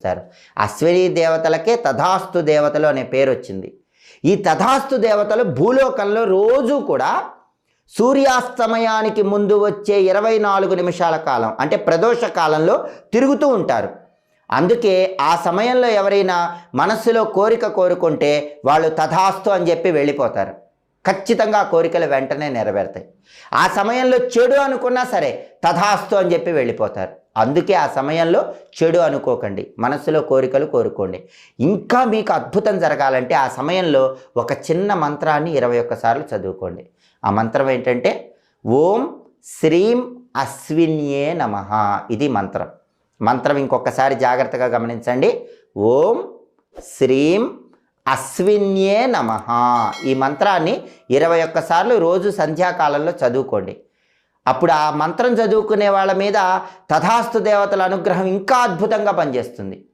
Sir Ashwini దేవతలకే తథాస్తు దేవతలు అనే పేరు వచ్చింది. ఈ తథాస్తు దేవతలు భూలోకంలో రోజు కూడా సూర్యాస్తమయానికి ముందు వచ్చే 24 నిమిషాల కాలం అంటే ప్రదోష కాలంలో తిరుగుతూ ఉంటారు. అందుకే ఆ సమయంలో ఎవరైనా మనస్సులో కోరిక కోరుకుంటే వాళ్ళు తథాస్తు అని చెప్పి వెళ్ళిపోతారు. ఖచ్చితంగా ఆ కోరికలు వెంటనే నెరవేరుతాయి. ఆ సమయంలో చెడు అనుకున్నా సరే తథాస్తు అని చెప్పి వెళ్ళిపోతారు. అందుకే ఆ సమయంలో చెడు అనుకోకండి, మనసులో కోరికలు కోరుకోండి. ఇంకా మీకు అద్భుతం జరగాలంటే ఆ సమయంలో ఒక చిన్న మంత్రాన్ని 21 సార్లు చదువుకోండి. ఆ మంత్రం ఏంటంటే ఓం శ్రీం అశ్విన్యే నమః. ఇది మంత్రం. మంత్రం ఇంకొకసారి జాగ్రత్తగా గమనించండి. ఓం శ్రీం అశ్విన్యే నమః. ఈ మంత్రాన్ని 21 సార్లు రోజు సంధ్యాకాలంలో చదువుకోండి. అప్పుడు ఆ మంత్రం చదువుకునే వాళ్ళ మీద తథాస్తు దేవతల అనుగ్రహం ఇంకా అద్భుతంగా పనిచేస్తుంది.